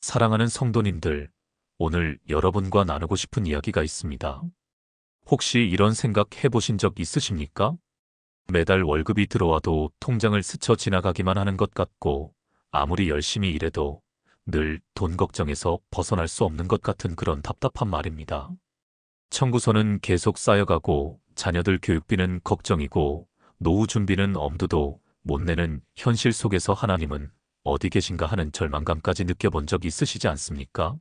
사랑하는 성도님들, 오늘 여러분과 나누고 싶은 이야기가 있습니다. 혹시 이런 생각 해보신 적 있으십니까? 매달 월급이 들어와도 통장을 스쳐 지나가기만 하는 것 같고, 아무리 열심히 일해도 늘 돈 걱정에서 벗어날 수 없는 것 같은 그런 답답한 말입니다. 청구서는 계속 쌓여가고, 자녀들 교육비는 걱정이고, 노후 준비는 엄두도 못 내는 현실 속에서 하나님은 어디 계신가 하는 절망감까지 느껴본 적 있으시지 않습니까?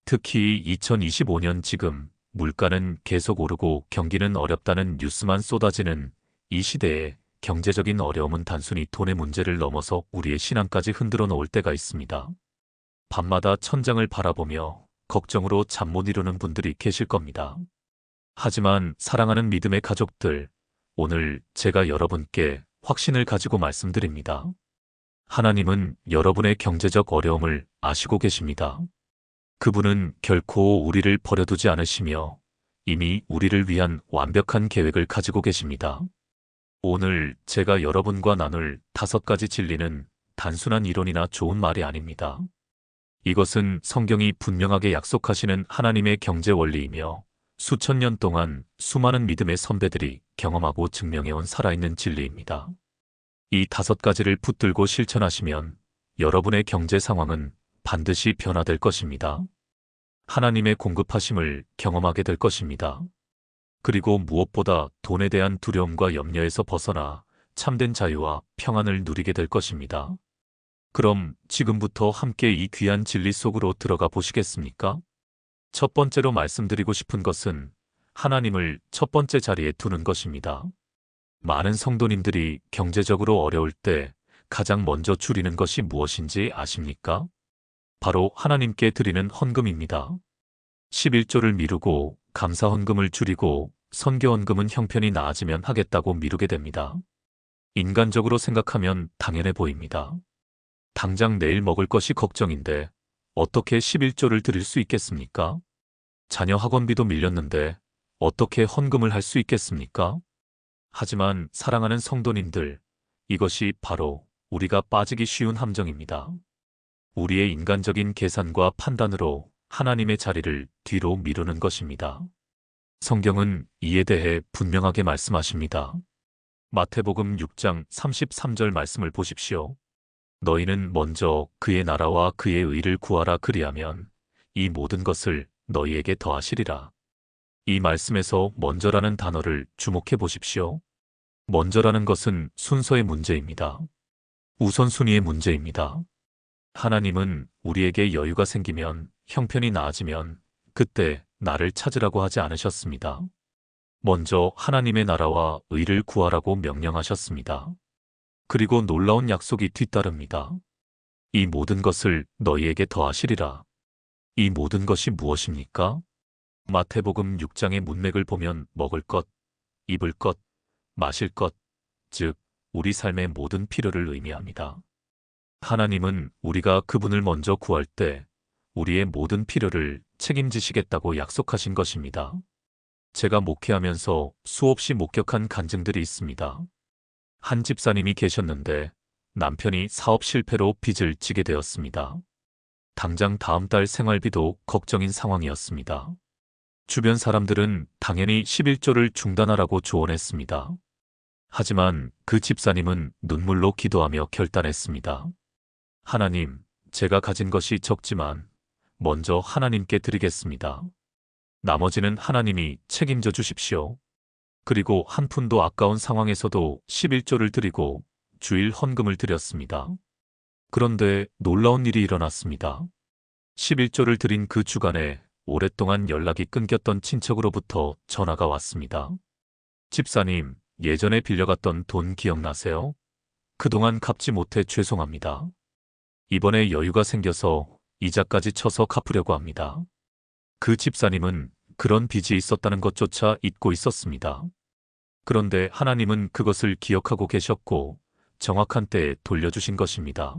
특히 2025년 지금 물가는 계속 오르고 경기는 어렵다는 뉴스만 쏟아지는 이 시대에 경제적인 어려움은 단순히 돈의 문제를 넘어서 우리의 신앙까지 흔들어 놓을 때가 있습니다. 밤마다 천장을 바라보며 걱정으로 잠 못 이루는 분들이 계실 겁니다. 하지만 사랑하는 믿음의 가족들, 오늘 제가 여러분께 확신을 가지고 말씀드립니다. 하나님은 여러분의 경제적 어려움을 아시고 계십니다. 그분은 결코 우리를 버려두지 않으시며 이미 우리를 위한 완벽한 계획을 가지고 계십니다. 오늘 제가 여러분과 나눌 5가지 진리는 단순한 이론이나 좋은 말이 아닙니다. 이것은 성경이 분명하게 약속하시는 하나님의 경제 원리이며 수천 년 동안 수많은 믿음의 선배들이 경험하고 증명해온 살아있는 진리입니다. 이 5가지를 붙들고 실천하시면 여러분의 경제 상황은 반드시 변화될 것입니다. 하나님의 공급하심을 경험하게 될 것입니다. 그리고 무엇보다 돈에 대한 두려움과 염려에서 벗어나 참된 자유와 평안을 누리게 될 것입니다. 그럼 지금부터 함께 이 귀한 진리 속으로 들어가 보시겠습니까? 첫 번째로 말씀드리고 싶은 것은 하나님을 첫 번째 자리에 두는 것입니다. 많은 성도님들이 경제적으로 어려울 때 가장 먼저 줄이는 것이 무엇인지 아십니까? 바로 하나님께 드리는 헌금입니다. 11조를 미루고 감사 헌금을 줄이고 선교 헌금은 형편이 나아지면 하겠다고 미루게 됩니다. 인간적으로 생각하면 당연해 보입니다. 당장 내일 먹을 것이 걱정인데 어떻게 11조를 드릴 수 있겠습니까? 자녀 학원비도 밀렸는데 어떻게 헌금을 할 수 있겠습니까? 하지만 사랑하는 성도님들, 이것이 바로 우리가 빠지기 쉬운 함정입니다. 우리의 인간적인 계산과 판단으로 하나님의 자리를 뒤로 미루는 것입니다. 성경은 이에 대해 분명하게 말씀하십니다. 마태복음 6장 33절 말씀을 보십시오. 너희는 먼저 그의 나라와 그의 의를 구하라 그리하면 이 모든 것을 너희에게 더하시리라. 이 말씀에서 먼저라는 단어를 주목해 보십시오. 먼저라는 것은 순서의 문제입니다. 우선순위의 문제입니다. 하나님은 우리에게 여유가 생기면, 형편이 나아지면 그때 나를 찾으라고 하지 않으셨습니다. 먼저 하나님의 나라와 의를 구하라고 명령하셨습니다. 그리고 놀라운 약속이 뒤따릅니다. 이 모든 것을 너희에게 더하시리라. 이 모든 것이 무엇입니까? 마태복음 6장의 문맥을 보면 먹을 것, 입을 것, 마실 것, 즉 우리 삶의 모든 필요를 의미합니다. 하나님은 우리가 그분을 먼저 구할 때 우리의 모든 필요를 책임지시겠다고 약속하신 것입니다. 제가 목회하면서 수없이 목격한 간증들이 있습니다. 한 집사님이 계셨는데 남편이 사업 실패로 빚을 지게 되었습니다. 당장 다음 달 생활비도 걱정인 상황이었습니다. 주변 사람들은 당연히 11조를 중단하라고 조언했습니다. 하지만 그 집사님은 눈물로 기도하며 결단했습니다. 하나님, 제가 가진 것이 적지만 먼저 하나님께 드리겠습니다. 나머지는 하나님이 책임져 주십시오. 그리고 한 푼도 아까운 상황에서도 11조를 드리고 주일 헌금을 드렸습니다. 그런데 놀라운 일이 일어났습니다. 11조를 드린 그 주간에 오랫동안 연락이 끊겼던 친척으로부터 전화가 왔습니다. 집사님, 예전에 빌려갔던 돈 기억나세요? 그동안 갚지 못해 죄송합니다. 이번에 여유가 생겨서 이자까지 쳐서 갚으려고 합니다. 그 집사님은 그런 빚이 있었다는 것조차 잊고 있었습니다. 그런데 하나님은 그것을 기억하고 계셨고 정확한 때에 돌려주신 것입니다.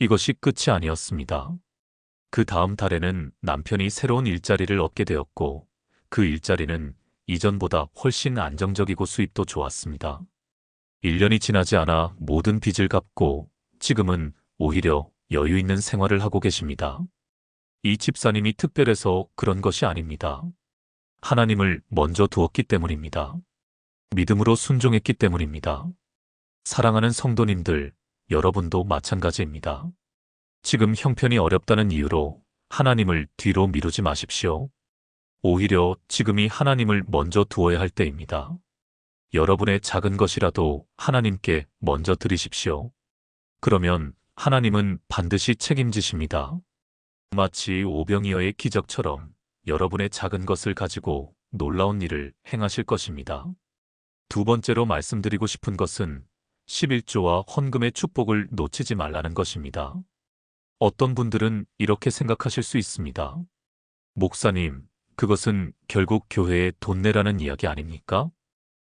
이것이 끝이 아니었습니다. 그 다음 달에는 남편이 새로운 일자리를 얻게 되었고 그 일자리는 이전보다 훨씬 안정적이고 수입도 좋았습니다. 1년이 지나지 않아 모든 빚을 갚고 지금은 오히려 여유 있는 생활을 하고 계십니다. 이 집사님이 특별해서 그런 것이 아닙니다. 하나님을 먼저 두었기 때문입니다. 믿음으로 순종했기 때문입니다. 사랑하는 성도님들, 여러분도 마찬가지입니다. 지금 형편이 어렵다는 이유로 하나님을 뒤로 미루지 마십시오. 오히려 지금이 하나님을 먼저 두어야 할 때입니다. 여러분의 작은 것이라도 하나님께 먼저 드리십시오. 그러면 하나님은 반드시 책임지십니다. 마치 오병이어의 기적처럼 여러분의 작은 것을 가지고 놀라운 일을 행하실 것입니다. 두 번째로 말씀드리고 싶은 것은 11조와 헌금의 축복을 놓치지 말라는 것입니다. 어떤 분들은 이렇게 생각하실 수 있습니다. 목사님, 그것은 결국 교회에 돈 내라는 이야기 아닙니까?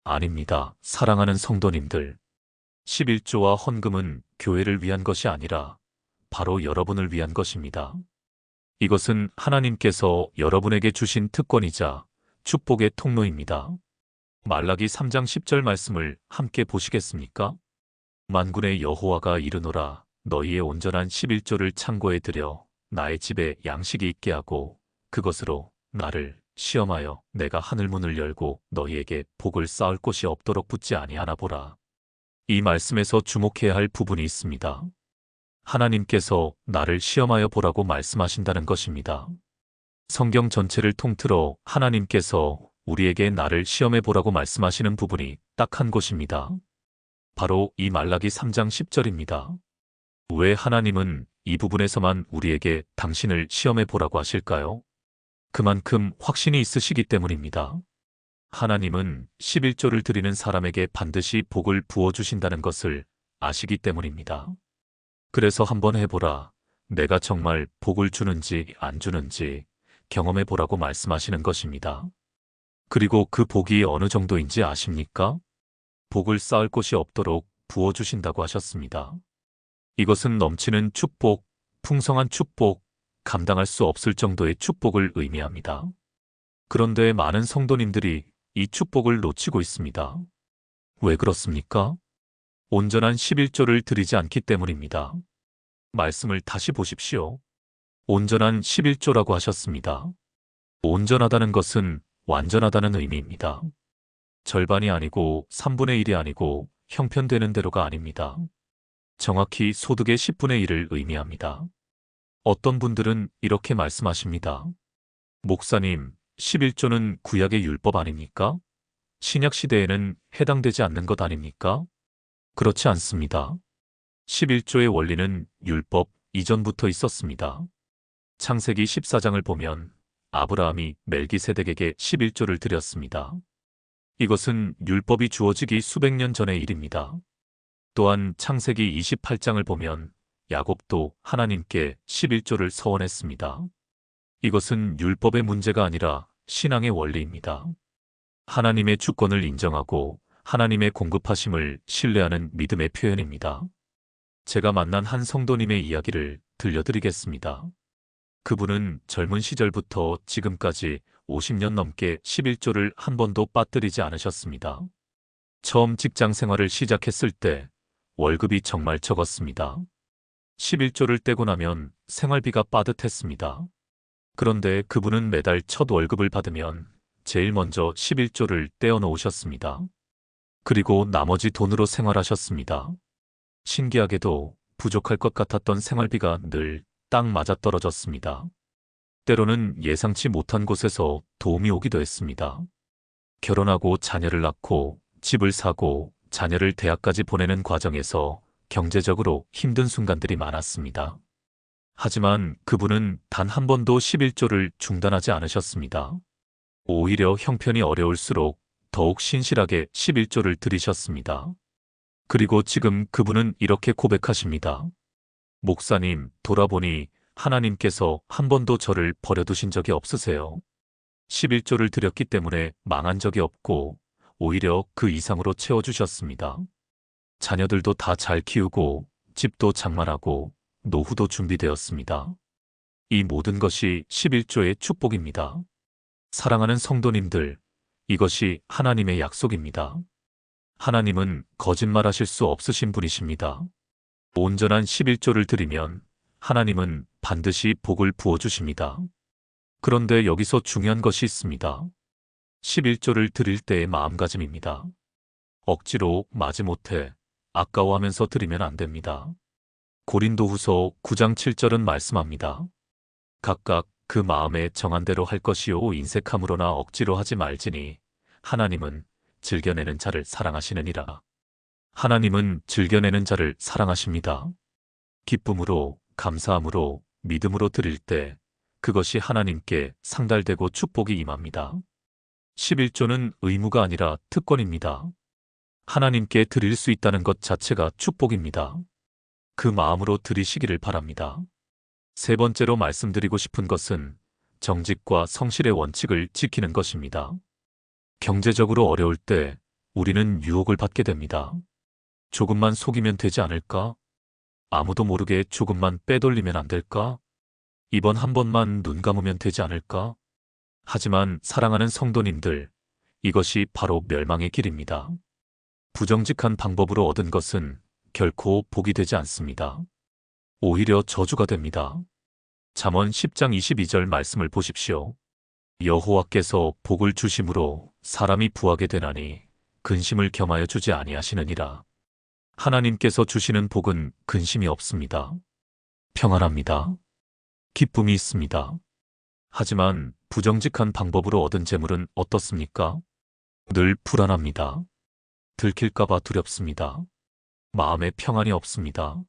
아닙니다. 사랑하는 성도님들. 11조와 헌금은 교회를 위한 것이 아니라 바로 여러분을 위한 것입니다. 이것은 하나님께서 여러분에게 주신 특권이자 축복의 통로입니다. 말라기 3장 10절 말씀을 함께 보시겠습니까? 만군의 여호와가 이르노라 너희의 온전한 11조를 창고에 들여 나의 집에 양식이 있게 하고 그것으로 나를 시험하여 내가 하늘문을 열고 너희에게 복을 쌓을 곳이 없도록 붙지 아니하나 보라. 이 말씀에서 주목해야 할 부분이 있습니다. 하나님께서 나를 시험하여 보라고 말씀하신다는 것입니다. 성경 전체를 통틀어 하나님께서 우리에게 나를 시험해 보라고 말씀하시는 부분이 딱 한 곳입니다. 바로 이 말라기 3장 10절입니다. 왜 하나님은 이 부분에서만 우리에게 당신을 시험해 보라고 하실까요? 그만큼 확신이 있으시기 때문입니다. 하나님은 11조를 드리는 사람에게 반드시 복을 부어주신다는 것을 아시기 때문입니다. 그래서 한번 해보라. 내가 정말 복을 주는지 안 주는지 경험해 보라고 말씀하시는 것입니다. 그리고 그 복이 어느 정도인지 아십니까? 복을 쌓을 곳이 없도록 부어주신다고 하셨습니다. 이것은 넘치는 축복, 풍성한 축복, 감당할 수 없을 정도의 축복을 의미합니다. 그런데 많은 성도님들이 이 축복을 놓치고 있습니다. 왜 그렇습니까? 온전한 11조를 드리지 않기 때문입니다. 말씀을 다시 보십시오. 온전한 11조라고 하셨습니다. 온전하다는 것은 완전하다는 의미입니다. 절반이 아니고 3분의 1이 아니고 형편되는 대로가 아닙니다. 정확히 소득의 10분의 1을 의미합니다. 어떤 분들은 이렇게 말씀하십니다. 목사님, 11조는 구약의 율법 아닙니까? 신약 시대에는 해당되지 않는 것 아닙니까? 그렇지 않습니다. 11조의 원리는 율법 이전부터 있었습니다. 창세기 14장을 보면 아브라함이 멜기세덱에게 11조를 드렸습니다. 이것은 율법이 주어지기 수백 년 전의 일입니다. 또한 창세기 28장을 보면 야곱도 하나님께 11조를 서원했습니다. 이것은 율법의 문제가 아니라 신앙의 원리입니다. 하나님의 주권을 인정하고 하나님의 공급하심을 신뢰하는 믿음의 표현입니다. 제가 만난 한 성도님의 이야기를 들려드리겠습니다. 그분은 젊은 시절부터 지금까지 50년 넘게 11조를 한 번도 빠뜨리지 않으셨습니다. 처음 직장 생활을 시작했을 때 월급이 정말 적었습니다. 11조를 떼고 나면 생활비가 빠듯했습니다. 그런데 그분은 매달 첫 월급을 받으면 제일 먼저 11조를 떼어 놓으셨습니다. 그리고 나머지 돈으로 생활하셨습니다. 신기하게도 부족할 것 같았던 생활비가 늘 딱 맞아떨어졌습니다. 때로는 예상치 못한 곳에서 도움이 오기도 했습니다. 결혼하고 자녀를 낳고 집을 사고 자녀를 대학까지 보내는 과정에서 경제적으로 힘든 순간들이 많았습니다. 하지만 그분은 단 한 번도 11조를 중단하지 않으셨습니다. 오히려 형편이 어려울수록 더욱 신실하게 11조를 드리셨습니다. 그리고 지금 그분은 이렇게 고백하십니다. 목사님, 돌아보니 하나님께서 한 번도 저를 버려두신 적이 없으세요. 11조를 드렸기 때문에 망한 적이 없고 오히려 그 이상으로 채워주셨습니다. 자녀들도 다 잘 키우고 집도 장만하고 노후도 준비되었습니다. 이 모든 것이 11조의 축복입니다. 사랑하는 성도님들, 이것이 하나님의 약속입니다. 하나님은 거짓말하실 수 없으신 분이십니다. 온전한 11조를 드리면 하나님은 반드시 복을 부어주십니다. 그런데 여기서 중요한 것이 있습니다. 11조를 드릴 때의 마음가짐입니다. 억지로 마지못해 아까워하면서 드리면 안 됩니다. 고린도후서 9장 7절은 말씀합니다. 각각 그 마음에 정한 대로 할 것이요 인색함으로나 억지로 하지 말지니 하나님은 즐겨내는 자를 사랑하시느니라. 하나님은 즐겨내는 자를 사랑하십니다. 기쁨으로, 감사함으로, 믿음으로 드릴 때 그것이 하나님께 상달되고 축복이 임합니다. 11조는 의무가 아니라 특권입니다. 하나님께 드릴 수 있다는 것 자체가 축복입니다. 그 마음으로 드리시기를 바랍니다. 세 번째로 말씀드리고 싶은 것은 정직과 성실의 원칙을 지키는 것입니다. 경제적으로 어려울 때 우리는 유혹을 받게 됩니다. 조금만 속이면 되지 않을까? 아무도 모르게 조금만 빼돌리면 안 될까? 이번 한 번만 눈 감으면 되지 않을까? 하지만 사랑하는 성도님들, 이것이 바로 멸망의 길입니다. 부정직한 방법으로 얻은 것은 결코 복이 되지 않습니다. 오히려 저주가 됩니다. 잠언 10장 22절 말씀을 보십시오. 여호와께서 복을 주심으로 사람이 부하게 되나니 근심을 겸하여 주지 아니하시느니라. 하나님께서 주시는 복은 근심이 없습니다. 평안합니다. 기쁨이 있습니다. 하지만 부정직한 방법으로 얻은 재물은 어떻습니까? 늘 불안합니다. 들킬까봐 두렵습니다. 마음에 평안이 없습니다.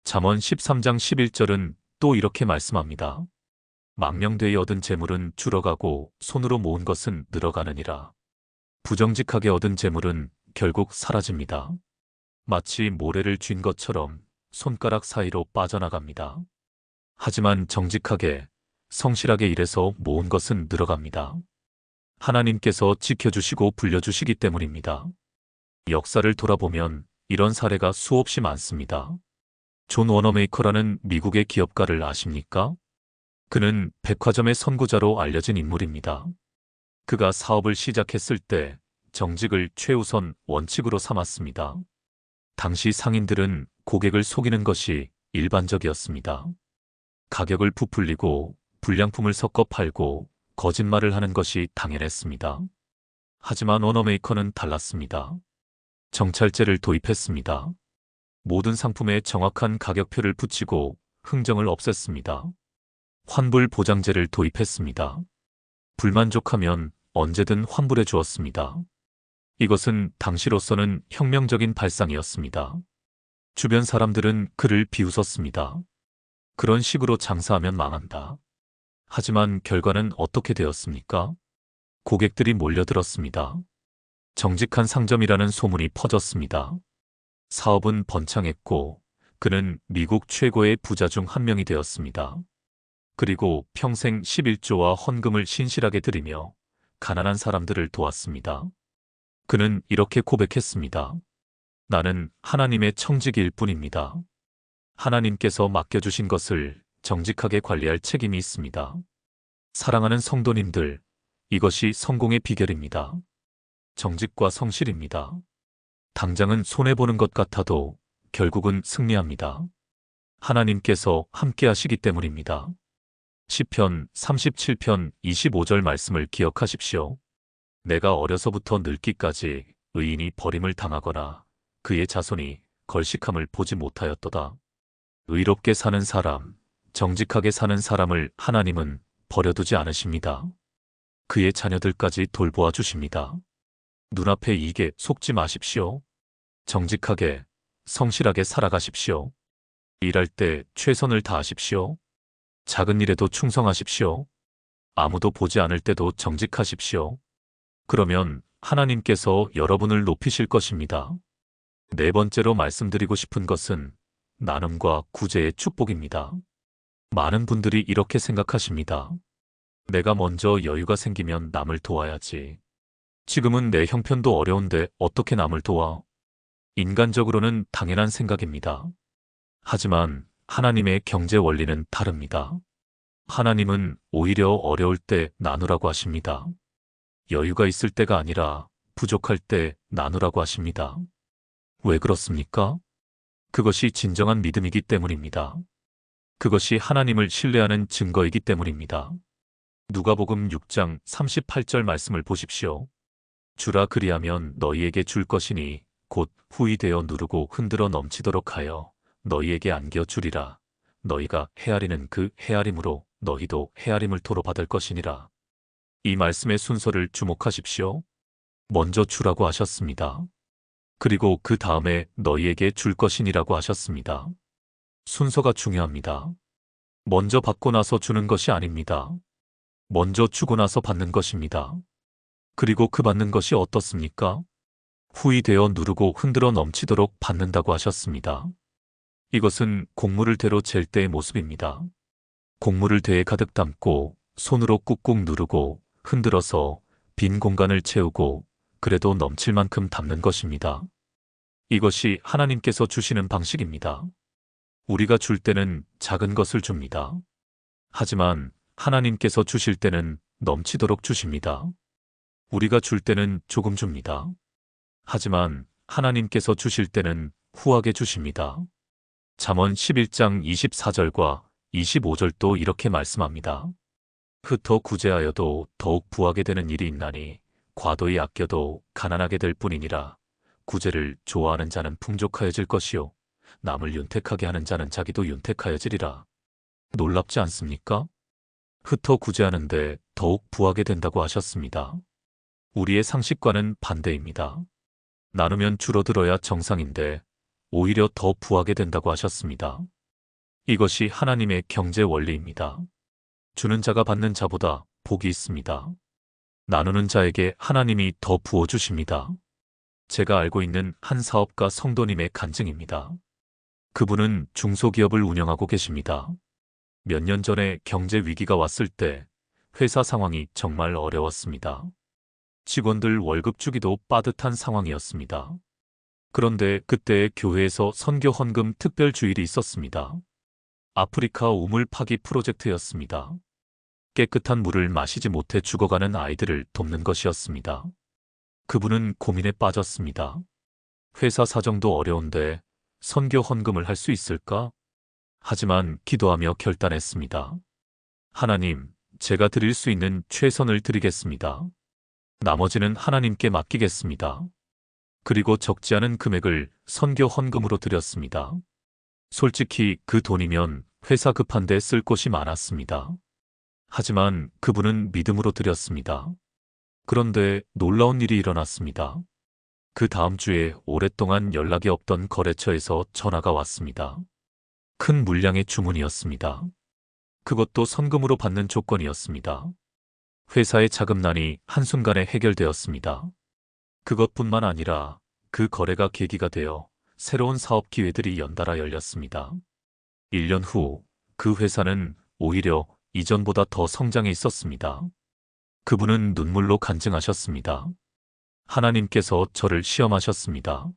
잠언 13장 11절은 또 이렇게 말씀합니다. 망령되이 얻은 재물은 줄어가고 손으로 모은 것은 늘어가느니라. 부정직하게 얻은 재물은 결국 사라집니다. 마치 모래를 쥔 것처럼 손가락 사이로 빠져나갑니다. 하지만 정직하게, 성실하게 일해서 모은 것은 늘어갑니다. 하나님께서 지켜주시고 불려주시기 때문입니다. 역사를 돌아보면 이런 사례가 수없이 많습니다. 존 워너메이커라는 미국의 기업가를 아십니까? 그는 백화점의 선구자로 알려진 인물입니다. 그가 사업을 시작했을 때 정직을 최우선 원칙으로 삼았습니다. 당시 상인들은 고객을 속이는 것이 일반적이었습니다. 가격을 부풀리고 불량품을 섞어 팔고 거짓말을 하는 것이 당연했습니다. 하지만 워너메이커는 달랐습니다. 정찰제를 도입했습니다. 모든 상품에 정확한 가격표를 붙이고 흥정을 없앴습니다. 환불 보장제를 도입했습니다. 불만족하면 언제든 환불해 주었습니다. 이것은 당시로서는 혁명적인 발상이었습니다. 주변 사람들은 그를 비웃었습니다. 그런 식으로 장사하면 망한다. 하지만 결과는 어떻게 되었습니까? 고객들이 몰려들었습니다. 정직한 상점이라는 소문이 퍼졌습니다. 사업은 번창했고 그는 미국 최고의 부자 중 한 명이 되었습니다. 그리고 평생 11조와 헌금을 신실하게 드리며 가난한 사람들을 도왔습니다. 그는 이렇게 고백했습니다. 나는 하나님의 청지기일 뿐입니다. 하나님께서 맡겨주신 것을 정직하게 관리할 책임이 있습니다. 사랑하는 성도님들, 이것이 성공의 비결입니다. 정직과 성실입니다. 당장은 손해보는 것 같아도 결국은 승리합니다. 하나님께서 함께 하시기 때문입니다. 시편 37편 25절 말씀을 기억하십시오. 내가 어려서부터 늙기까지 의인이 버림을 당하거나 그의 자손이 걸식함을 보지 못하였도다. 의롭게 사는 사람, 정직하게 사는 사람을 하나님은 버려두지 않으십니다. 그의 자녀들까지 돌보아 주십니다. 눈앞의 이익에 속지 마십시오. 정직하게, 성실하게 살아가십시오. 일할 때 최선을 다하십시오. 작은 일에도 충성하십시오. 아무도 보지 않을 때도 정직하십시오. 그러면 하나님께서 여러분을 높이실 것입니다. 네 번째로 말씀드리고 싶은 것은 나눔과 구제의 축복입니다. 많은 분들이 이렇게 생각하십니다. 내가 먼저 여유가 생기면 남을 도와야지. 지금은 내 형편도 어려운데 어떻게 남을 도와? 인간적으로는 당연한 생각입니다. 하지만 하나님의 경제 원리는 다릅니다. 하나님은 오히려 어려울 때 나누라고 하십니다. 여유가 있을 때가 아니라 부족할 때 나누라고 하십니다. 왜 그렇습니까? 그것이 진정한 믿음이기 때문입니다. 그것이 하나님을 신뢰하는 증거이기 때문입니다. 누가복음 6장 38절 말씀을 보십시오. 주라 그리하면 너희에게 줄 것이니 곧 후히 되어 누르고 흔들어 넘치도록 하여 너희에게 안겨 주리라. 너희가 헤아리는 그 헤아림으로 너희도 헤아림을 토로 받을 것이니라. 이 말씀의 순서를 주목하십시오. 먼저 주라고 하셨습니다. 그리고 그 다음에 너희에게 줄 것이니라고 하셨습니다. 순서가 중요합니다. 먼저 받고 나서 주는 것이 아닙니다. 먼저 주고 나서 받는 것입니다. 그리고 그 받는 것이 어떻습니까? 후히 되어 누르고 흔들어 넘치도록 받는다고 하셨습니다. 이것은 곡물을 대로 잴 때의 모습입니다. 곡물을 대에 가득 담고 손으로 꾹꾹 누르고 흔들어서 빈 공간을 채우고 그래도 넘칠 만큼 담는 것입니다. 이것이 하나님께서 주시는 방식입니다. 우리가 줄 때는 작은 것을 줍니다. 하지만 하나님께서 주실 때는 넘치도록 주십니다. 우리가 줄 때는 조금 줍니다. 하지만 하나님께서 주실 때는 후하게 주십니다. 잠언 11장 24절과 25절도 이렇게 말씀합니다. 흩어 구제하여도 더욱 부하게 되는 일이 있나니 과도히 아껴도 가난하게 될 뿐이니라. 구제를 좋아하는 자는 풍족하여질 것이요 남을 윤택하게 하는 자는 자기도 윤택하여지리라. 놀랍지 않습니까? 흩어 구제하는데 더욱 부하게 된다고 하셨습니다. 우리의 상식과는 반대입니다. 나누면 줄어들어야 정상인데 오히려 더 부하게 된다고 하셨습니다. 이것이 하나님의 경제 원리입니다. 주는 자가 받는 자보다 복이 있습니다. 나누는 자에게 하나님이 더 부어주십니다. 제가 알고 있는 한 사업가 성도님의 간증입니다. 그분은 중소기업을 운영하고 계십니다. 몇 년 전에 경제 위기가 왔을 때 회사 상황이 정말 어려웠습니다. 직원들 월급 주기도 빠듯한 상황이었습니다. 그런데 그때 교회에서 선교 헌금 특별 주일이 있었습니다. 아프리카 우물 파기 프로젝트였습니다. 깨끗한 물을 마시지 못해 죽어가는 아이들을 돕는 것이었습니다. 그분은 고민에 빠졌습니다. 회사 사정도 어려운데 선교 헌금을 할 수 있을까? 하지만 기도하며 결단했습니다. 하나님, 제가 드릴 수 있는 최선을 드리겠습니다. 나머지는 하나님께 맡기겠습니다. 그리고 적지 않은 금액을 선교 헌금으로 드렸습니다. 솔직히 그 돈이면 회사 급한데 쓸 곳이 많았습니다. 하지만 그분은 믿음으로 드렸습니다. 그런데 놀라운 일이 일어났습니다. 그 다음 주에 오랫동안 연락이 없던 거래처에서 전화가 왔습니다. 큰 물량의 주문이었습니다. 그것도 선금으로 받는 조건이었습니다. 회사의 자금난이 한순간에 해결되었습니다. 그것뿐만 아니라 그 거래가 계기가 되어 새로운 사업 기회들이 연달아 열렸습니다. 1년 후 그 회사는 오히려 이전보다 더 성장해 있었습니다. 그분은 눈물로 간증하셨습니다. 하나님께서 저를 시험하셨습니다.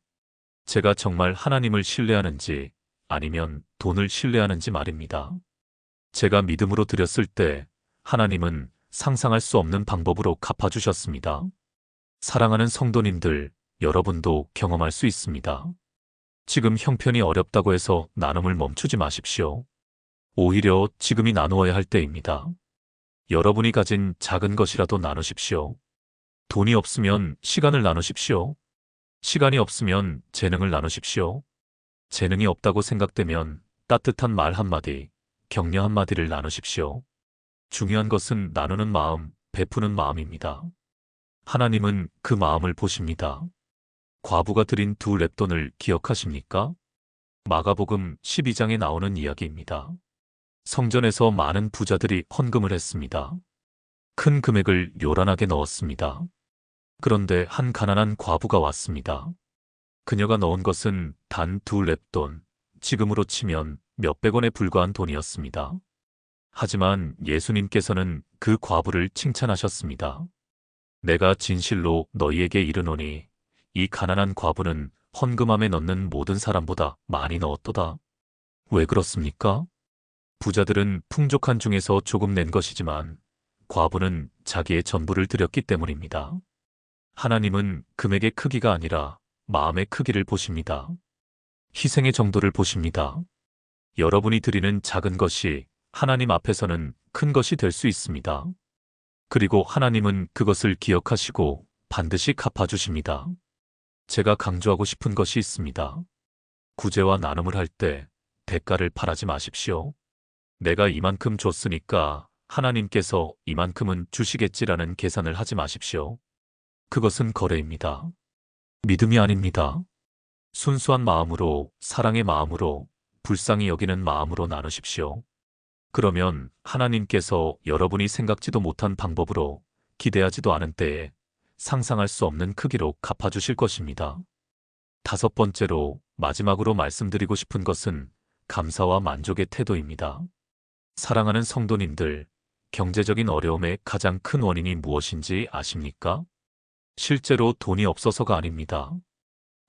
제가 정말 하나님을 신뢰하는지 아니면 돈을 신뢰하는지 말입니다. 제가 믿음으로 드렸을 때 하나님은 상상할 수 없는 방법으로 갚아주셨습니다. 사랑하는 성도님들, 여러분도 경험할 수 있습니다. 지금 형편이 어렵다고 해서 나눔을 멈추지 마십시오. 오히려 지금이 나누어야 할 때입니다. 여러분이 가진 작은 것이라도 나누십시오. 돈이 없으면 시간을 나누십시오. 시간이 없으면 재능을 나누십시오. 재능이 없다고 생각되면 따뜻한 말 한마디, 격려 한마디를 나누십시오. 중요한 것은 나누는 마음, 베푸는 마음입니다. 하나님은 그 마음을 보십니다. 과부가 드린 2렙돈을 기억하십니까? 마가복음 12장에 나오는 이야기입니다. 성전에서 많은 부자들이 헌금을 했습니다. 큰 금액을 요란하게 넣었습니다. 그런데 한 가난한 과부가 왔습니다. 그녀가 넣은 것은 단 2렙돈, 지금으로 치면 몇백 원에 불과한 돈이었습니다. 하지만 예수님께서는 그 과부를 칭찬하셨습니다. 내가 진실로 너희에게 이르노니 이 가난한 과부는 헌금함에 넣는 모든 사람보다 많이 넣었도다. 왜 그렇습니까? 부자들은 풍족한 중에서 조금 낸 것이지만 과부는 자기의 전부를 드렸기 때문입니다. 하나님은 금액의 크기가 아니라 마음의 크기를 보십니다. 희생의 정도를 보십니다. 여러분이 드리는 작은 것이 하나님 앞에서는 큰 것이 될 수 있습니다. 그리고 하나님은 그것을 기억하시고 반드시 갚아주십니다. 제가 강조하고 싶은 것이 있습니다. 구제와 나눔을 할 때 대가를 바라지 마십시오. 내가 이만큼 줬으니까 하나님께서 이만큼은 주시겠지라는 계산을 하지 마십시오. 그것은 거래입니다. 믿음이 아닙니다. 순수한 마음으로, 사랑의 마음으로, 불쌍히 여기는 마음으로 나누십시오. 그러면 하나님께서 여러분이 생각지도 못한 방법으로, 기대하지도 않은 때에 상상할 수 없는 크기로 갚아주실 것입니다. 다섯 번째로, 마지막으로 말씀드리고 싶은 것은 감사와 만족의 태도입니다. 사랑하는 성도님들, 경제적인 어려움의 가장 큰 원인이 무엇인지 아십니까? 실제로 돈이 없어서가 아닙니다.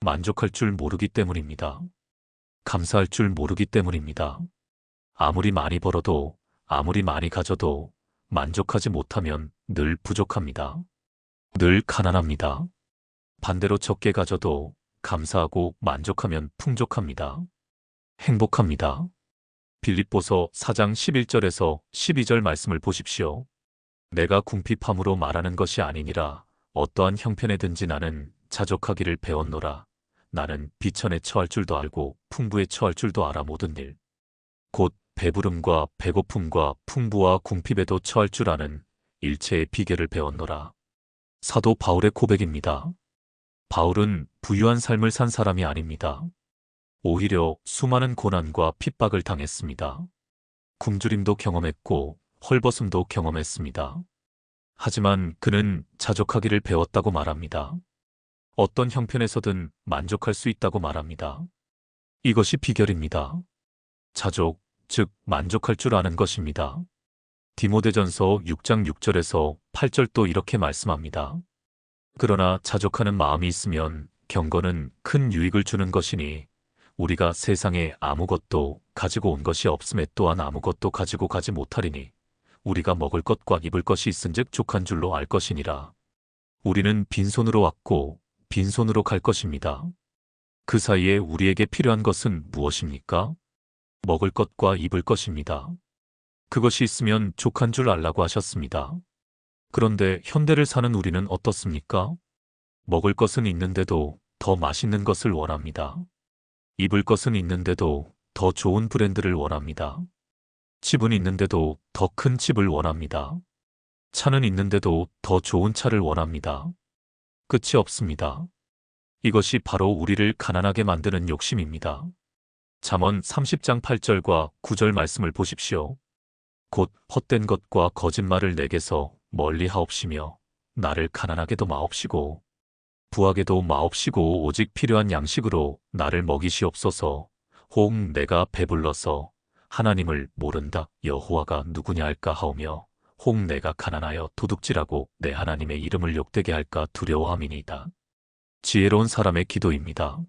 만족할 줄 모르기 때문입니다. 감사할 줄 모르기 때문입니다. 아무리 많이 벌어도, 아무리 많이 가져도 만족하지 못하면 늘 부족합니다. 늘 가난합니다. 반대로 적게 가져도 감사하고 만족하면 풍족합니다. 행복합니다. 빌립보서 4장 11절에서 12절 말씀을 보십시오. 내가 궁핍함으로 말하는 것이 아니니라. 어떠한 형편에든지 나는 자족하기를 배웠노라. 나는 비천에 처할 줄도 알고 풍부에 처할 줄도 알아. 모든 일 곧 배부름과 배고픔과 풍부와 궁핍에도 처할 줄 아는 일체의 비결을 배웠노라. 사도 바울의 고백입니다. 바울은 부유한 삶을 산 사람이 아닙니다. 오히려 수많은 고난과 핍박을 당했습니다. 굶주림도 경험했고 헐벗음도 경험했습니다. 하지만 그는 자족하기를 배웠다고 말합니다. 어떤 형편에서든 만족할 수 있다고 말합니다. 이것이 비결입니다. 자족, 즉 만족할 줄 아는 것입니다. 디모데전서 6장 6절에서 8절도 이렇게 말씀합니다. 그러나 자족하는 마음이 있으면 경건은 큰 유익을 주는 것이니 우리가 세상에 아무것도 가지고 온 것이 없음에 또한 아무것도 가지고 가지 못하리니 우리가 먹을 것과 입을 것이 있은즉 족한 줄로 알 것이니라. 우리는 빈손으로 왔고 빈손으로 갈 것입니다. 그 사이에 우리에게 필요한 것은 무엇입니까? 먹을 것과 입을 것입니다. 그것이 있으면 족한 줄 알라고 하셨습니다. 그런데 현대를 사는 우리는 어떻습니까? 먹을 것은 있는데도 더 맛있는 것을 원합니다. 입을 것은 있는데도 더 좋은 브랜드를 원합니다. 집은 있는데도 더 큰 집을 원합니다. 차는 있는데도 더 좋은 차를 원합니다. 끝이 없습니다. 이것이 바로 우리를 가난하게 만드는 욕심입니다. 잠언 30장 8절과 9절 말씀을 보십시오. 곧 헛된 것과 거짓말을 내게서 멀리 하옵시며 나를 가난하게도 마옵시고 부하게도 마옵시고 오직 필요한 양식으로 나를 먹이시옵소서. 혹 내가 배불러서 하나님을 모른다 여호와가 누구냐 할까 하오며 혹 내가 가난하여 도둑질하고 내 하나님의 이름을 욕되게 할까 두려워함이니이다. 지혜로운 사람의 기도입니다.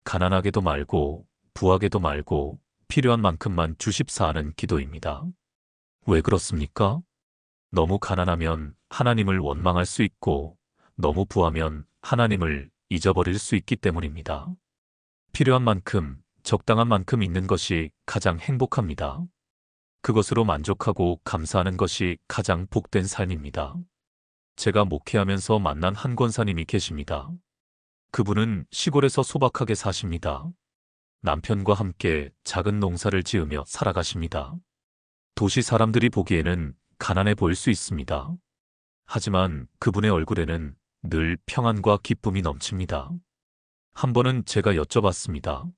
가난하게도 말고 부하게도 말고 필요한 만큼만 주십사 하는 기도입니다. 왜 그렇습니까? 너무 가난하면 하나님을 원망할 수 있고 너무 부하면 하나님을 잊어버릴 수 있기 때문입니다. 필요한 만큼, 적당한 만큼 있는 것이 가장 행복합니다. 그것으로 만족하고 감사하는 것이 가장 복된 삶입니다. 제가 목회하면서 만난 한 권사님이 계십니다. 그분은 시골에서 소박하게 사십니다. 남편과 함께 작은 농사를 지으며 살아가십니다. 도시 사람들이 보기에는 가난해 보일 수 있습니다. 하지만 그분의 얼굴에는 늘 평안과 기쁨이 넘칩니다. 한 번은 제가 여쭤봤습니다.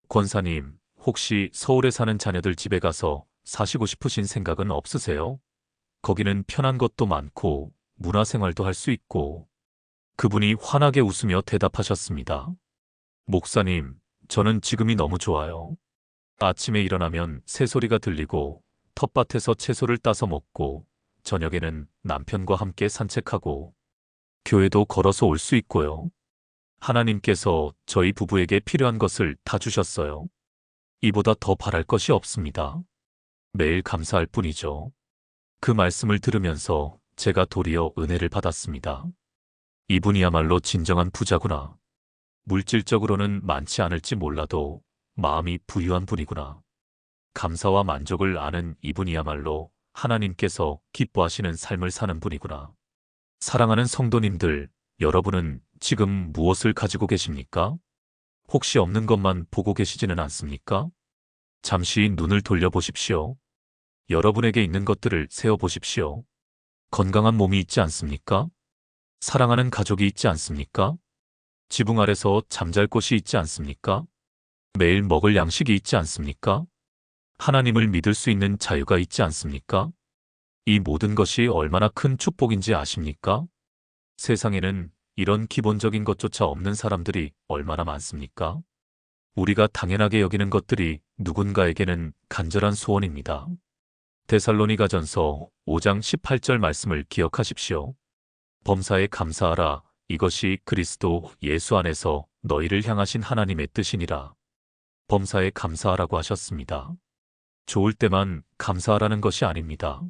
권사님, 혹시 서울에 사는 자녀들 집에 가서 사시고 싶으신 생각은 없으세요? 거기는 편한 것도 많고 문화생활도 할 수 있고. 그분이 환하게 웃으며 대답하셨습니다. 목사님, 저는 지금이 너무 좋아요. 아침에 일어나면 새소리가 들리고 텃밭에서 채소를 따서 먹고 저녁에는 남편과 함께 산책하고 교회도 걸어서 올 수 있고요. 하나님께서 저희 부부에게 필요한 것을 다 주셨어요. 이보다 더 바랄 것이 없습니다. 매일 감사할 뿐이죠. 그 말씀을 들으면서 제가 도리어 은혜를 받았습니다. 이분이야말로 진정한 부자구나. 물질적으로는 많지 않을지 몰라도 마음이 부유한 분이구나. 감사와 만족을 아는 이분이야말로 하나님께서 기뻐하시는 삶을 사는 분이구나. 사랑하는 성도님들, 여러분은 지금 무엇을 가지고 계십니까? 혹시 없는 것만 보고 계시지는 않습니까? 잠시 눈을 돌려보십시오. 여러분에게 있는 것들을 세어보십시오. 건강한 몸이 있지 않습니까? 사랑하는 가족이 있지 않습니까? 지붕 아래서 잠잘 곳이 있지 않습니까? 매일 먹을 양식이 있지 않습니까? 하나님을 믿을 수 있는 자유가 있지 않습니까? 이 모든 것이 얼마나 큰 축복인지 아십니까? 세상에는 이런 기본적인 것조차 없는 사람들이 얼마나 많습니까? 우리가 당연하게 여기는 것들이 누군가에게는 간절한 소원입니다. 데살로니가전서 5장 18절 말씀을 기억하십시오. 범사에 감사하라. 이것이 그리스도 예수 안에서 너희를 향하신 하나님의 뜻이니라. 범사에 감사하라고 하셨습니다. 좋을 때만 감사하라는 것이 아닙니다.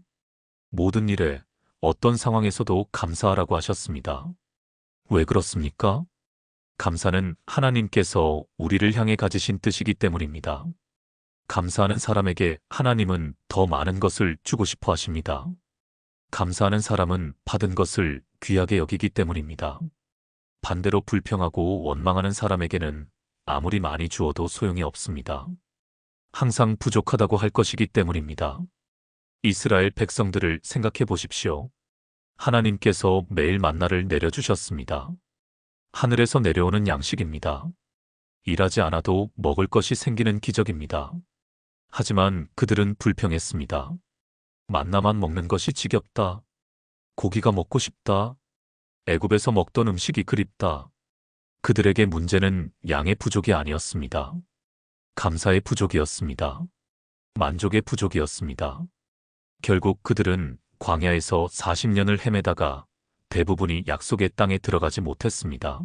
모든 일에 어떤 상황에서도 감사하라고 하셨습니다. 왜 그렇습니까? 감사는 하나님께서 우리를 향해 가지신 뜻이기 때문입니다. 감사하는 사람에게 하나님은 더 많은 것을 주고 싶어 하십니다. 감사하는 사람은 받은 것을 귀하게 여기기 때문입니다. 반대로 불평하고 원망하는 사람에게는 아무리 많이 주어도 소용이 없습니다. 항상 부족하다고 할 것이기 때문입니다. 이스라엘 백성들을 생각해 보십시오. 하나님께서 매일 만나를 내려주셨습니다. 하늘에서 내려오는 양식입니다. 일하지 않아도 먹을 것이 생기는 기적입니다. 하지만 그들은 불평했습니다. 만나만 먹는 것이 지겹다. 고기가 먹고 싶다. 애굽에서 먹던 음식이 그립다. 그들에게 문제는 양의 부족이 아니었습니다. 감사의 부족이었습니다. 만족의 부족이었습니다. 결국 그들은 광야에서 40년을 헤매다가 대부분이 약속의 땅에 들어가지 못했습니다.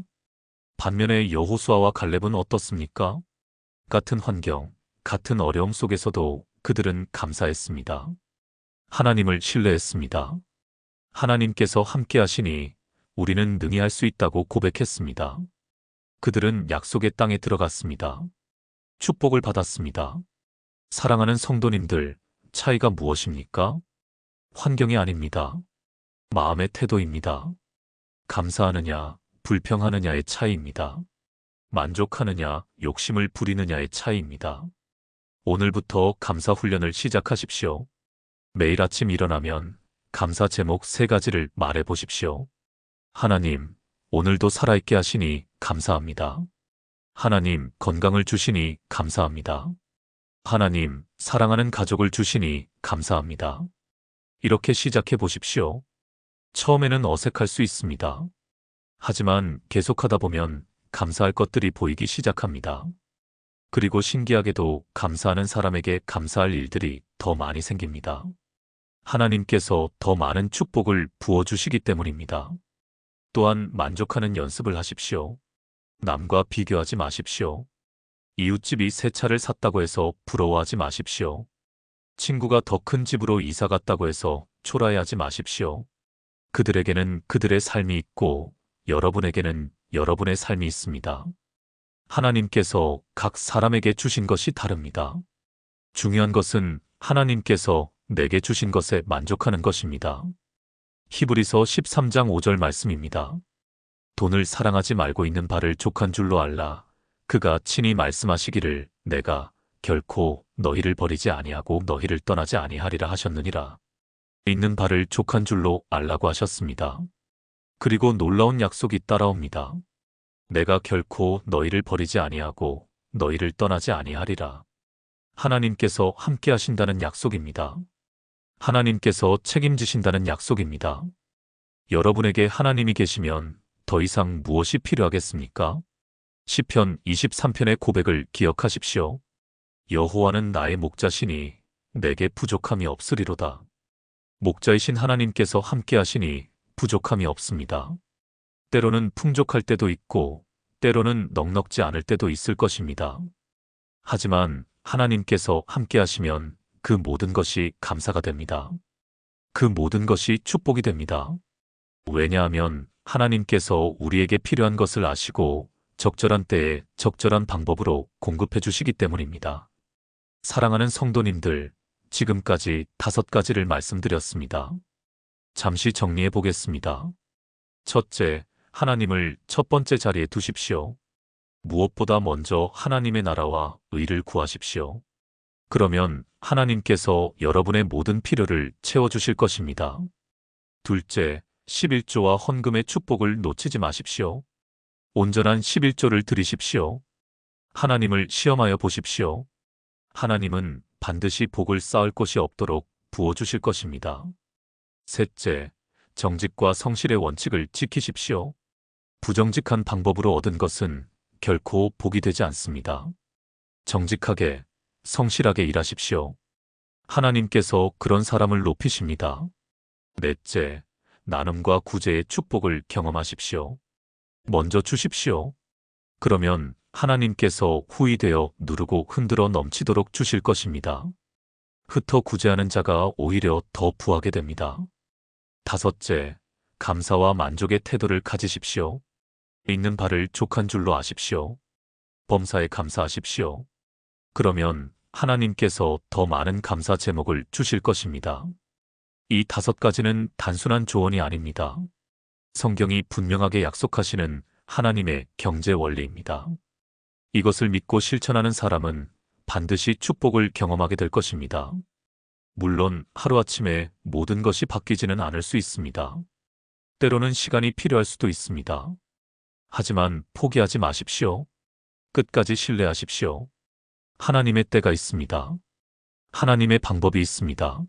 반면에 여호수아와 갈렙은 어떻습니까? 같은 환경, 같은 어려움 속에서도 그들은 감사했습니다. 하나님을 신뢰했습니다. 하나님께서 함께 하시니 우리는 능히 할 수 있다고 고백했습니다. 그들은 약속의 땅에 들어갔습니다. 축복을 받았습니다. 사랑하는 성도님들, 차이가 무엇입니까? 환경이 아닙니다. 마음의 태도입니다. 감사하느냐, 불평하느냐의 차이입니다. 만족하느냐, 욕심을 부리느냐의 차이입니다. 오늘부터 감사 훈련을 시작하십시오. 매일 아침 일어나면 감사 제목 3가지를 말해 보십시오. 하나님, 오늘도 살아있게 하시니 감사합니다. 하나님, 건강을 주시니 감사합니다. 하나님, 사랑하는 가족을 주시니 감사합니다. 이렇게 시작해 보십시오. 처음에는 어색할 수 있습니다. 하지만 계속하다 보면 감사할 것들이 보이기 시작합니다. 그리고 신기하게도 감사하는 사람에게 감사할 일들이 더 많이 생깁니다. 하나님께서 더 많은 축복을 부어주시기 때문입니다. 또한 만족하는 연습을 하십시오. 남과 비교하지 마십시오. 이웃집이 새 차를 샀다고 해서 부러워하지 마십시오. 친구가 더 큰 집으로 이사 갔다고 해서 초라해하지 마십시오. 그들에게는 그들의 삶이 있고 여러분에게는 여러분의 삶이 있습니다. 하나님께서 각 사람에게 주신 것이 다릅니다. 중요한 것은 하나님께서 내게 주신 것에 만족하는 것입니다. 히브리서 13장 5절 말씀입니다. 돈을 사랑하지 말고 있는 바를 족한 줄로 알라. 그가 친히 말씀하시기를 내가 결코 너희를 버리지 아니하고 너희를 떠나지 아니하리라 하셨느니라. 있는 바를 족한 줄로 알라고 하셨습니다. 그리고 놀라운 약속이 따라옵니다. 내가 결코 너희를 버리지 아니하고 너희를 떠나지 아니하리라. 하나님께서 함께 하신다는 약속입니다. 하나님께서 책임지신다는 약속입니다. 여러분에게 하나님이 계시면 더 이상 무엇이 필요하겠습니까? 시편 23편의 고백을 기억하십시오. 여호와는 나의 목자시니 내게 부족함이 없으리로다. 목자이신 하나님께서 함께 하시니 부족함이 없습니다. 때로는 풍족할 때도 있고 때로는 넉넉지 않을 때도 있을 것입니다. 하지만 하나님께서 함께 하시면 그 모든 것이 감사가 됩니다. 그 모든 것이 축복이 됩니다. 왜냐하면 하나님께서 우리에게 필요한 것을 아시고 적절한 때에 적절한 방법으로 공급해 주시기 때문입니다. 사랑하는 성도님들, 지금까지 5가지를 말씀드렸습니다. 잠시 정리해 보겠습니다. 첫째, 하나님을 첫 번째 자리에 두십시오. 무엇보다 먼저 하나님의 나라와 의를 구하십시오. 그러면 하나님께서 여러분의 모든 필요를 채워주실 것입니다. 둘째, 11조와 헌금의 축복을 놓치지 마십시오. 온전한 11조를 드리십시오. 하나님을 시험하여 보십시오. 하나님은 반드시 복을 쌓을 곳이 없도록 부어주실 것입니다. 셋째, 정직과 성실의 원칙을 지키십시오. 부정직한 방법으로 얻은 것은 결코 복이 되지 않습니다. 정직하게, 성실하게 일하십시오. 하나님께서 그런 사람을 높이십니다. 넷째, 나눔과 구제의 축복을 경험하십시오. 먼저 주십시오. 그러면 하나님께서 후히 되어 누르고 흔들어 넘치도록 주실 것입니다. 흩어 구제하는 자가 오히려 더 부하게 됩니다. 다섯째, 감사와 만족의 태도를 가지십시오. 있는 바를 족한 줄로 아십시오. 범사에 감사하십시오. 그러면 하나님께서 더 많은 감사 제목을 주실 것입니다. 이 5가지는 단순한 조언이 아닙니다. 성경이 분명하게 약속하시는 하나님의 경제 원리입니다. 이것을 믿고 실천하는 사람은 반드시 축복을 경험하게 될 것입니다. 물론 하루아침에 모든 것이 바뀌지는 않을 수 있습니다. 때로는 시간이 필요할 수도 있습니다. 하지만 포기하지 마십시오. 끝까지 신뢰하십시오. 하나님의 때가 있습니다. 하나님의 방법이 있습니다.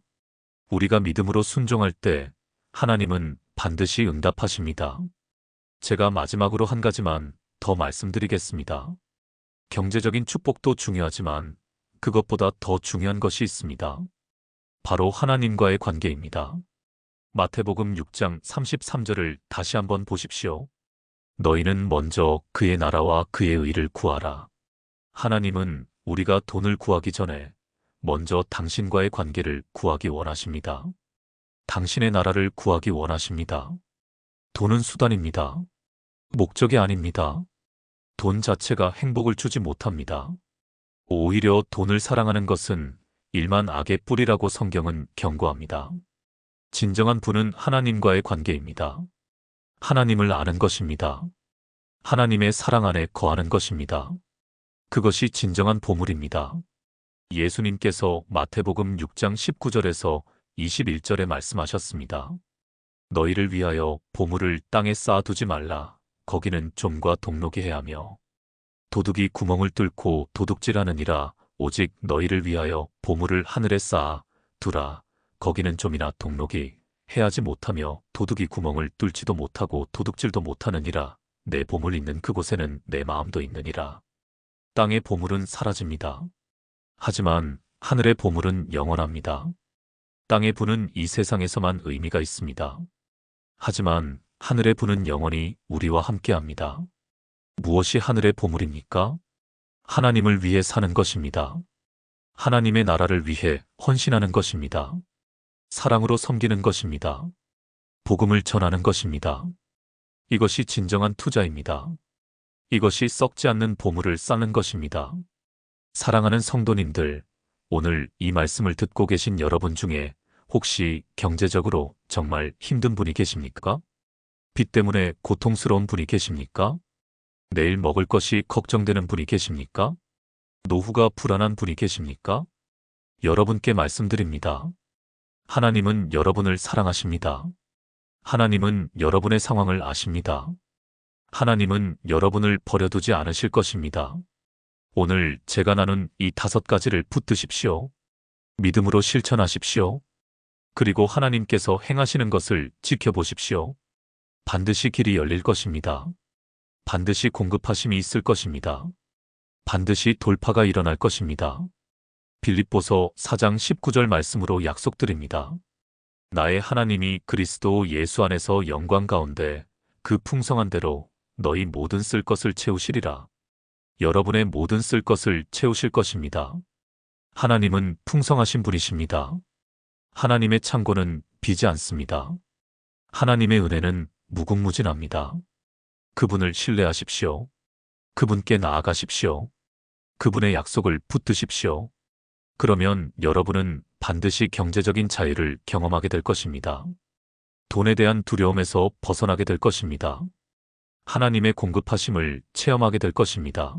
우리가 믿음으로 순종할 때 하나님은 반드시 응답하십니다. 제가 마지막으로 한 가지만 더 말씀드리겠습니다. 경제적인 축복도 중요하지만 그것보다 더 중요한 것이 있습니다. 바로 하나님과의 관계입니다. 마태복음 6장 33절을 다시 한번 보십시오. 너희는 먼저 그의 나라와 그의 의를 구하라. 하나님은 우리가 돈을 구하기 전에 먼저 당신과의 관계를 구하기 원하십니다. 당신의 나라를 구하기 원하십니다. 돈은 수단입니다. 목적이 아닙니다. 돈 자체가 행복을 주지 못합니다. 오히려 돈을 사랑하는 것은 일만 악의 뿌리라고 성경은 경고합니다. 진정한 부는 하나님과의 관계입니다. 하나님을 아는 것입니다. 하나님의 사랑 안에 거하는 것입니다. 그것이 진정한 보물입니다. 예수님께서 마태복음 6장 19절에서 21절에 말씀하셨습니다. 너희를 위하여 보물을 땅에 쌓아두지 말라. 거기는 좀과 동록이 해하며 도둑이 구멍을 뚫고 도둑질하느니라. 오직 너희를 위하여 보물을 하늘에 쌓아 두라. 거기는 좀이나 동록이 해하지 못하며 도둑이 구멍을 뚫지도 못하고 도둑질도 못하느니라. 내 보물 있는 그곳에는 내 마음도 있느니라. 땅의 보물은 사라집니다. 하지만 하늘의 보물은 영원합니다. 땅의 부는 이 세상에서만 의미가 있습니다. 하지만 하늘의 부는 영원히 우리와 함께합니다. 무엇이 하늘의 보물입니까? 하나님을 위해 사는 것입니다. 하나님의 나라를 위해 헌신하는 것입니다. 사랑으로 섬기는 것입니다. 복음을 전하는 것입니다. 이것이 진정한 투자입니다. 이것이 썩지 않는 보물을 쌓는 것입니다. 사랑하는 성도님들, 오늘 이 말씀을 듣고 계신 여러분 중에 혹시 경제적으로 정말 힘든 분이 계십니까? 빚 때문에 고통스러운 분이 계십니까? 내일 먹을 것이 걱정되는 분이 계십니까? 노후가 불안한 분이 계십니까? 여러분께 말씀드립니다. 하나님은 여러분을 사랑하십니다. 하나님은 여러분의 상황을 아십니다. 하나님은 여러분을 버려두지 않으실 것입니다. 오늘 제가 나눈 이 5가지를 붙드십시오. 믿음으로 실천하십시오. 그리고 하나님께서 행하시는 것을 지켜보십시오. 반드시 길이 열릴 것입니다. 반드시 공급하심이 있을 것입니다. 반드시 돌파가 일어날 것입니다. 빌립보서 4장 19절 말씀으로 약속드립니다. 나의 하나님이 그리스도 예수 안에서 영광 가운데 그 풍성한 대로 너희 모든 쓸 것을 채우시리라. 여러분의 모든 쓸 것을 채우실 것입니다. 하나님은 풍성하신 분이십니다. 하나님의 창고는 비지 않습니다. 하나님의 은혜는 무궁무진합니다. 그분을 신뢰하십시오. 그분께 나아가십시오. 그분의 약속을 붙드십시오. 그러면 여러분은 반드시 경제적인 자유를 경험하게 될 것입니다. 돈에 대한 두려움에서 벗어나게 될 것입니다. 하나님의 공급하심을 체험하게 될 것입니다.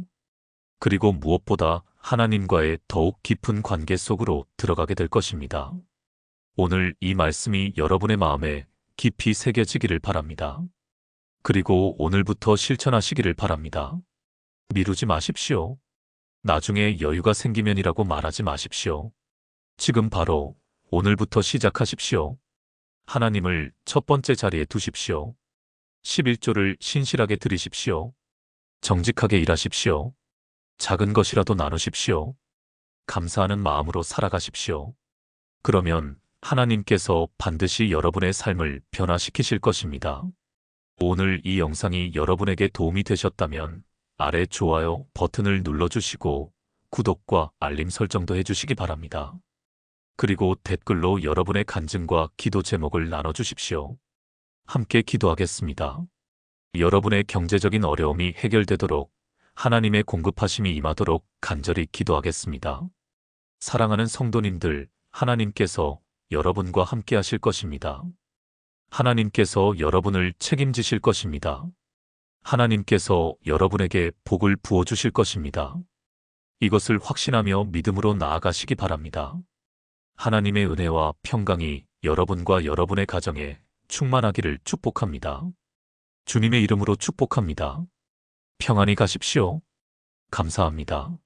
그리고 무엇보다 하나님과의 더욱 깊은 관계 속으로 들어가게 될 것입니다. 오늘 이 말씀이 여러분의 마음에 깊이 새겨지기를 바랍니다. 그리고 오늘부터 실천하시기를 바랍니다. 미루지 마십시오. 나중에 여유가 생기면이라고 말하지 마십시오. 지금 바로 오늘부터 시작하십시오. 하나님을 첫 번째 자리에 두십시오. 11조를 신실하게 드리십시오. 정직하게 일하십시오. 작은 것이라도 나누십시오. 감사하는 마음으로 살아가십시오. 그러면 하나님께서 반드시 여러분의 삶을 변화시키실 것입니다. 오늘 이 영상이 여러분에게 도움이 되셨다면 아래 좋아요 버튼을 눌러주시고 구독과 알림 설정도 해주시기 바랍니다. 그리고 댓글로 여러분의 간증과 기도 제목을 나눠주십시오. 함께 기도하겠습니다. 여러분의 경제적인 어려움이 해결되도록 하나님의 공급하심이 임하도록 간절히 기도하겠습니다. 사랑하는 성도님들, 하나님께서 여러분과 함께 하실 것입니다. 하나님께서 여러분을 책임지실 것입니다. 하나님께서 여러분에게 복을 부어주실 것입니다. 이것을 확신하며 믿음으로 나아가시기 바랍니다. 하나님의 은혜와 평강이 여러분과 여러분의 가정에 충만하기를 축복합니다. 주님의 이름으로 축복합니다. 평안히 가십시오. 감사합니다.